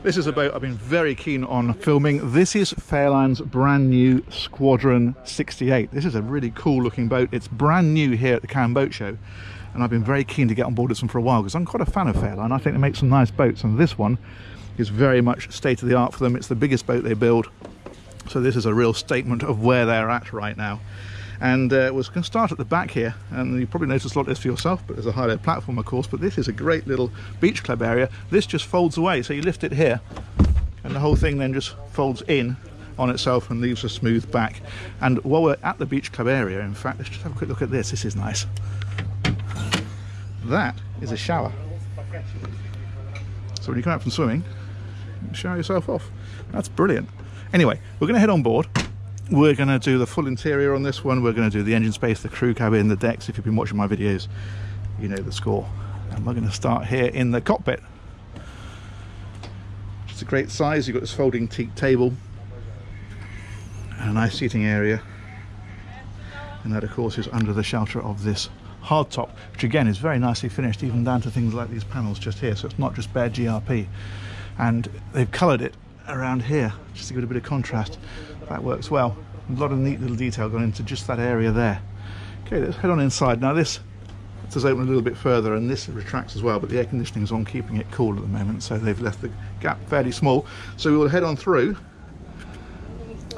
This is a boat I've been very keen on filming. This is Fairline's brand new Squadron 68. This is a really cool looking boat. It's brand new here at the Cannes Boat Show, and I've been very keen to get on board this one for a while because I'm quite a fan of Fairline. I think they make some nice boats, and this one is very much state of the art for them. It's the biggest boat they build, so this is a real statement of where they're at right now. And we're going to start at the back here, and you probably noticed a lot of this for yourself, but there's a high-low platform of course, but this is a great little beach club area. This just folds away, so you lift it here and the whole thing then just folds in on itself and leaves a smooth back. And while we're at the beach club area, in fact, let's just have a quick look at this. This is nice. That is a shower. So when you come out from swimming, you can shower yourself off. That's brilliant. Anyway, we're going to head on board. We're going to do the full interior on this one. We're going to do the engine space, the crew cabin, the decks. If you've been watching my videos, you know the score. And we're going to start here in the cockpit. It's a great size. You've got this folding teak table and a nice seating area. And that, of course, is under the shelter of this hardtop, which again is very nicely finished, even down to things like these panels just here. So it's not just bare GRP. And they've coloured it around here just to give it a bit of contrast. That works well. A lot of neat little detail gone into just that area there. Okay, let's head on inside. Now this does open a little bit further, and this retracts as well, but the air conditioning is on, keeping it cool at the moment, so they've left the gap fairly small. So we will head on through,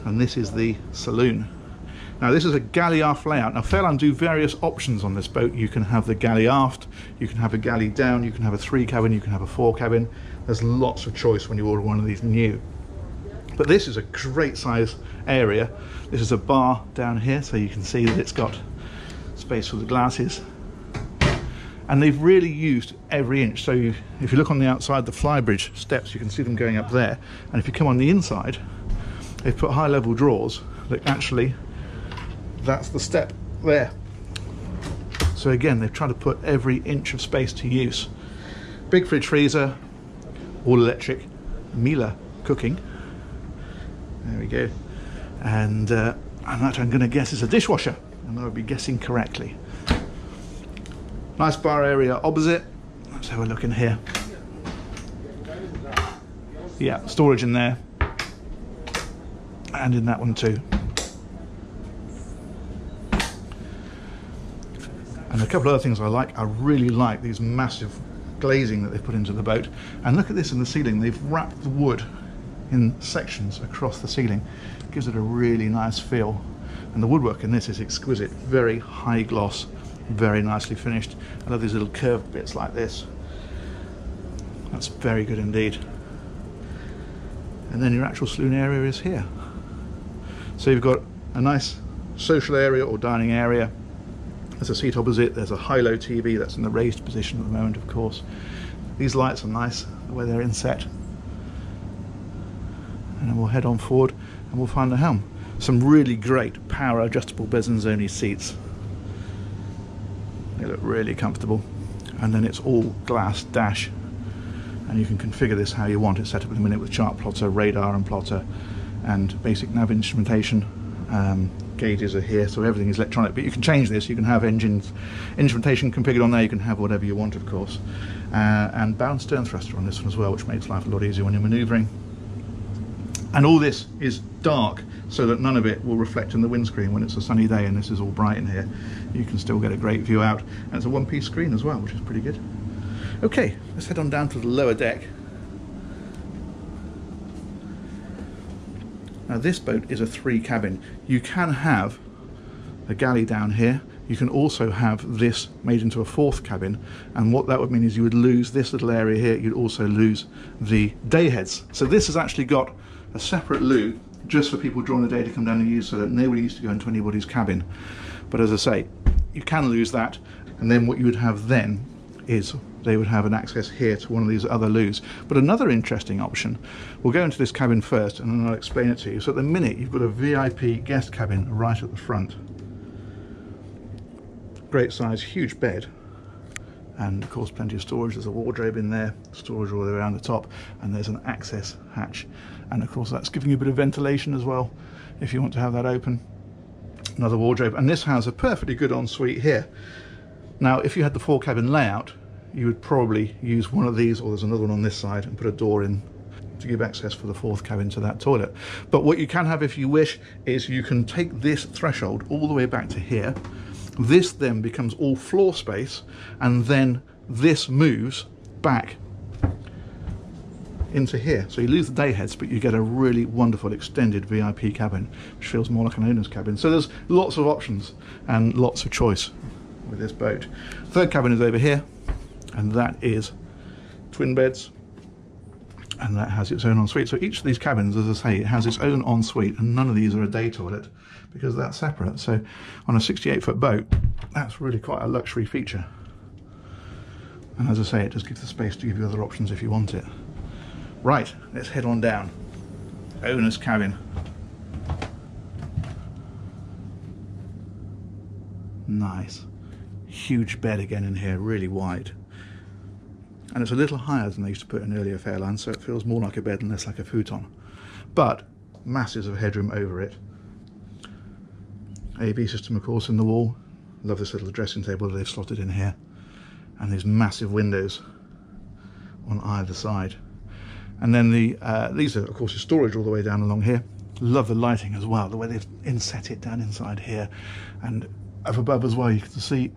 and this is the saloon. Now this is a galley aft layout. Now Fairline do various options on this boat. You can have the galley aft, you can have a galley down, you can have a 3 cabin, you can have a 4 cabin. There's lots of choice when you order one of these new. But this is a great size area. This is a bar down here, so you can see that it's got space for the glasses. And they've really used every inch. So if you look on the outside, the flybridge steps, you can see them going up there. And if you come on the inside, they've put high level drawers that actually, that's the step there. So again, they've tried to put every inch of space to use. Big fridge freezer, all electric, Miele cooking. There we go. And that I'm going to guess is a dishwasher, and I would be guessing correctly. Nice bar area opposite. Let's have a look in here. Yeah, storage in there, and in that one too. And a couple of other things I like. I really like these massive glazing that they've put into the boat. And look at this in the ceiling. They've wrapped the wood in sections across the ceiling. It gives it a really nice feel. And the woodwork in this is exquisite. Very high gloss, very nicely finished. I love these little curved bits like this. That's very good indeed. And then your actual saloon area is here. So you've got a nice social area or dining area. There's a seat opposite. There's a high-low TV that's in the raised position at the moment, of course. These lights are nice the way they're inset. And then we'll head on forward and we'll find the helm. Some really great power adjustable Bezzanzoni seats. They look really comfortable. And then it's all glass dash, and you can configure this how you want. It's set up in a minute with chart plotter, radar and plotter, and basic nav instrumentation. Gauges are here, so everything is electronic, but you can change this. You can have instrumentation configured on there. You can have whatever you want, of course. And bow and stern thruster on this one as well, which makes life a lot easier when you're manoeuvring. And all this is dark, so that none of it will reflect in the windscreen when it's a sunny day and this is all bright in here. You can still get a great view out, and it's a one-piece screen as well, which is pretty good. Okay, let's head on down to the lower deck. Now this boat is a 3 cabin. You can have a galley down here. You can also have this made into a 4th cabin, and what that would mean is you would lose this little area here. You'd also lose the day heads. So this has actually got a separate loo just for people during the day to come down and use, so that nobody used to go into anybody's cabin. But as I say, you can lose that, and then what you would have then is they would have an access here to one of these other loos. But another interesting option, we'll go into this cabin first and then I'll explain it to you. So at the minute you've got a VIP guest cabin right at the front. Great size, huge bed, and of course plenty of storage. There's a wardrobe in there, storage all the way around the top, and there's an access hatch, and of course that's giving you a bit of ventilation as well if you want to have that open. Another wardrobe, and this has a perfectly good ensuite here. Now if you had the 4 cabin layout, you would probably use one of these, or there's another one on this side, and put a door in to give access for the fourth cabin to that toilet. But what you can have if you wish is you can take this threshold all the way back to here. This then becomes all floor space, and then this moves back into here. So you lose the day heads, but you get a really wonderful extended VIP cabin, which feels more like an owner's cabin. So there's lots of options and lots of choice with this boat. Third cabin is over here, and that is twin beds, and that has its own ensuite. So each of these cabins, as I say, it has its own ensuite, and none of these are a day toilet because that's separate. So on a 68-foot boat, that's really quite a luxury feature. And as I say, it just gives the space to give you other options if you want it. Right, let's head on down. Owner's cabin. Nice. Huge bed again in here, really wide. And it's a little higher than they used to put in earlier Fairline, so it feels more like a bed and less like a futon. But masses of headroom over it. AV system, of course, in the wall. Love this little dressing table that they've slotted in here. And these massive windows on either side. And then these are, of course, storage all the way down along here. Love the lighting as well, the way they've inset it down inside here. And up above as well, you can see,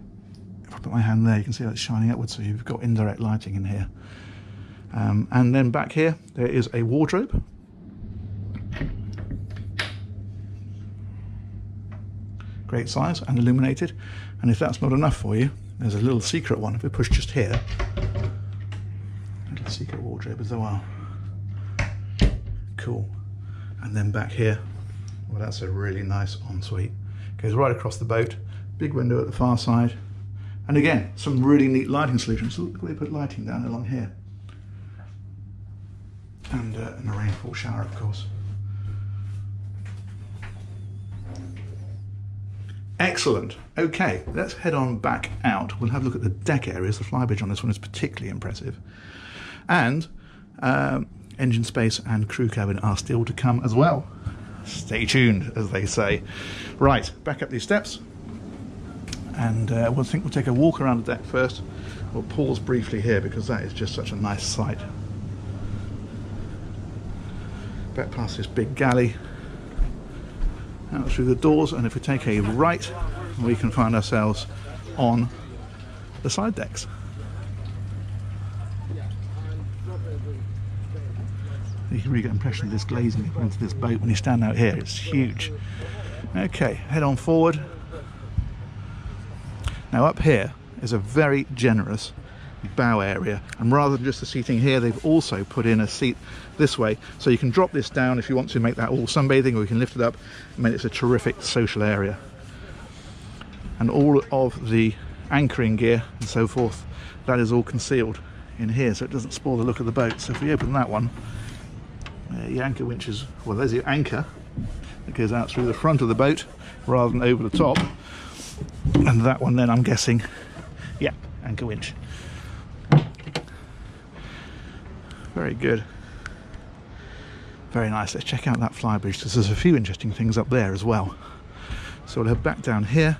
if I put my hand there, you can see it's shining upwards, so you've got indirect lighting in here. And then back here, there is a wardrobe. Great size and illuminated. And if that's not enough for you, there's a little secret one. If we push just here, a little secret wardrobe as well. Cool. And then back here, well, that's a really nice ensuite. Goes right across the boat, big window at the far side, and again, some really neat lighting solutions. Look, they put lighting down along here, and a rainfall shower, of course. Excellent. Okay, let's head on back out. We'll have a look at the deck areas. The flybridge on this one is particularly impressive, and engine space and crew cabin are still to come as well. Stay tuned, as they say. Right, back up these steps, and we'll take a walk around the deck first. We'll pause briefly here because that is just such a nice sight. Back past this big galley, out through the doors, and if we take a right, we can find ourselves on the side decks. You can really get an impression of this glazing onto this boat when you stand out here. It's huge. Okay, head on forward. Now up here is a very generous bow area, and rather than just the seating here, they've also put in a seat this way, so you can drop this down if you want to make that all sunbathing, or you can lift it up. I mean, it's a terrific social area. And all of the anchoring gear and so forth, that is all concealed in here, so it doesn't spoil the look of the boat. So if we open that one, the anchor winches, well, there's your anchor that goes out through the front of the boat rather than over the top, and that one then, I'm guessing, yeah, anchor winch. Very good, very nice. Let's check out that flybridge because there's a few interesting things up there as well. So we'll head back down here.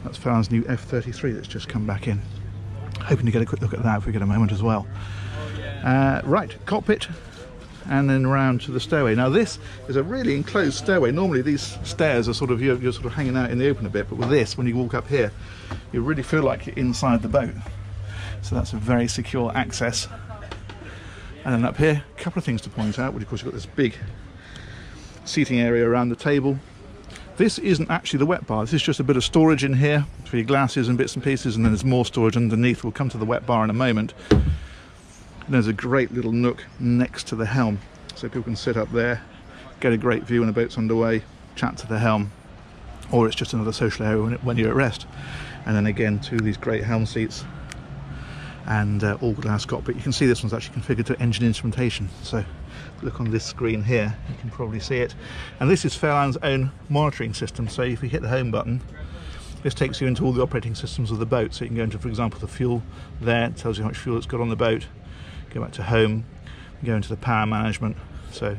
That's Fairline's new F33 that's just come back in. Hoping to get a quick look at that if we get a moment as well. Right, cockpit, and then around to the stairway. Now this is a really enclosed stairway. Normally these stairs are sort of, you're sort of hanging out in the open a bit, but with this, when you walk up here, you really feel like you're inside the boat. So that's a very secure access. And then up here, a couple of things to point out. Well, of course, you've got this big seating area around the table. This isn't actually the wet bar. This is just a bit of storage in here for your glasses and bits and pieces, and then there's more storage underneath. We'll come to the wet bar in a moment. And there's a great little nook next to the helm, so people can sit up there, get a great view when the boat's underway, chat to the helm, or it's just another social area when you're at rest. And then again, two of these great helm seats and all glass cockpit. You can see this one's actually configured to engine instrumentation, so look on this screen here, you can probably see it. And this is Fairline's own monitoring system, so if you hit the home button, this takes you into all the operating systems of the boat. So you can go into, for example, the fuel there, it tells you how much fuel it's got on the boat. Go back to home, go into the power management, so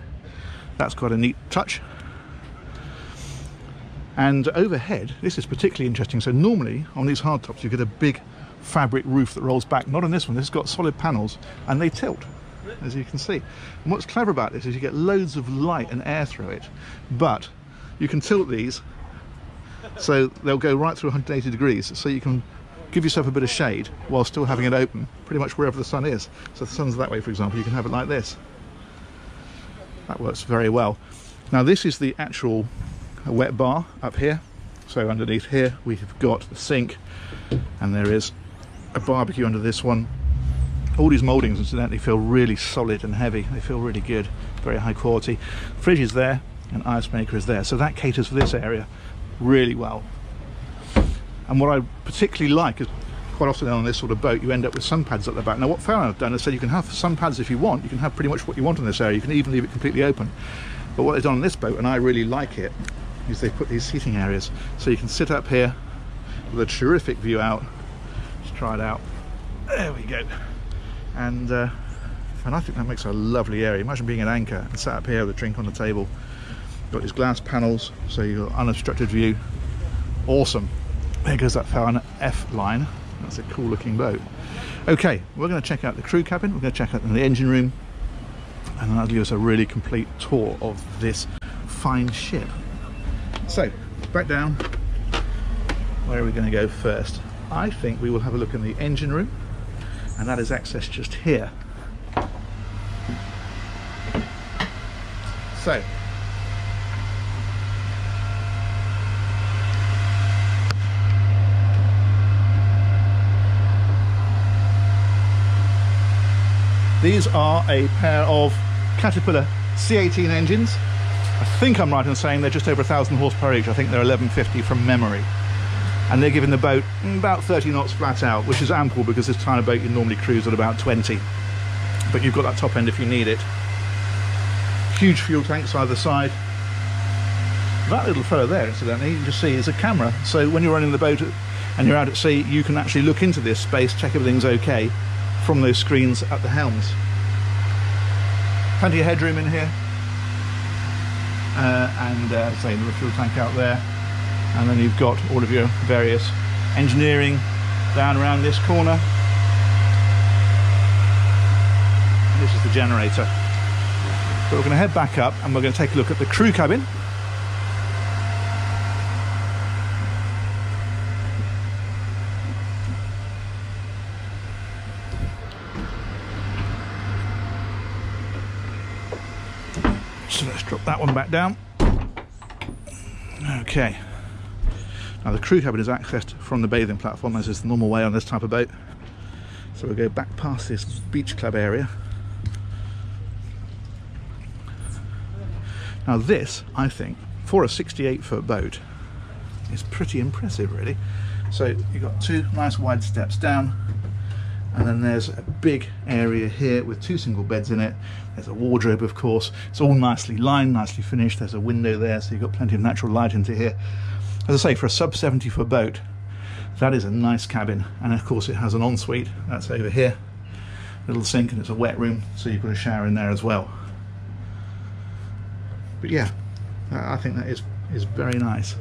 that's quite a neat touch. And overhead, this is particularly interesting. So normally on these hardtops you get a big fabric roof that rolls back. Not on this one. This has got solid panels and they tilt, as you can see. And what's clever about this is you get loads of light and air through it, but you can tilt these so they'll go right through 180 degrees, so you can give yourself a bit of shade while still having it open pretty much wherever the sun is. So if the sun's that way, for example, you can have it like this. That works very well. Now this is the actual wet bar up here. So underneath here we've got the sink, and there is a barbecue under this one. All these mouldings incidentally feel really solid and heavy. They feel really good, very high quality. Fridge is there and ice maker is there, so that caters for this area really well. And what I particularly like is quite often on this sort of boat you end up with sun pads at the back. Now what Fairline have done is said you can have sun pads if you want. You can have pretty much what you want in this area. You can even leave it completely open. But what they've done on this boat, and I really like it, is they've put these seating areas so you can sit up here with a terrific view out. Let's try it out. There we go. And I think that makes a lovely area. Imagine being an anchor and sat up here with a drink on the table. Got these glass panels so you've got unobstructed view. Awesome. There goes that Fairline F line. That's a cool looking boat. Okay, we're going to check out the crew cabin, we're going to check out the engine room, and that'll give us a really complete tour of this fine ship. So, back down. Where are we going to go first? I think we will have a look in the engine room, and that is accessed just here. So, these are a pair of Caterpillar C18 engines. I think I'm right in saying they're just over 1,000 horsepower each. I think they're 1150 from memory. And they're giving the boat about 30 knots flat out, which is ample because this kind of boat you normally cruise at about 20. But you've got that top end if you need it. Huge fuel tanks either side. That little fellow there, incidentally, you can just see is a camera. So when you're running the boat and you're out at sea, you can actually look into this space, check everything's okay from those screens at the helms. Plenty of headroom in here, and say the fuel tank out there, and then you've got all of your various engineering down around this corner. And this is the generator. But we're going to head back up and we're going to take a look at the crew cabin. So let's drop that one back down. Okay. Now the crew cabin is accessed from the bathing platform, as is the normal way on this type of boat. So we'll go back past this beach club area. Now this, I think, for a 68-foot boat, is pretty impressive really. So you've got two nice wide steps down, and then there's a big area here with two single beds in it. There's a wardrobe, of course. It's all nicely lined, nicely finished. There's a window there, so you've got plenty of natural light into here. As I say, for a sub 70-foot boat, that is a nice cabin. And of course it has an ensuite, that's over here. Little sink, and it's a wet room, so you put a shower in there as well. But yeah, I think that is very nice.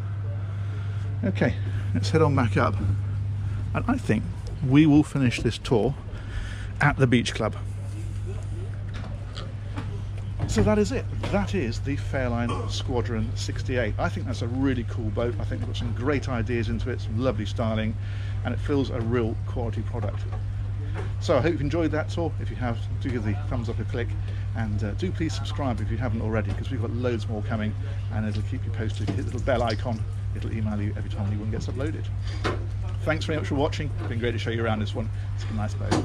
Okay, let's head on back up. And I think we will finish this tour at the beach club. So that is it. That is the Fairline Squadron 68. I think that's a really cool boat. I think they've got some great ideas into it, some lovely styling, and it feels a real quality product. So I hope you've enjoyed that tour. If you have, do give the thumbs up a click, and do please subscribe if you haven't already, because we've got loads more coming, and it'll keep you posted. Hit the little bell icon, it'll email you every time a new one gets uploaded. Thanks very much for watching. It's been great to show you around this one. It's a nice boat.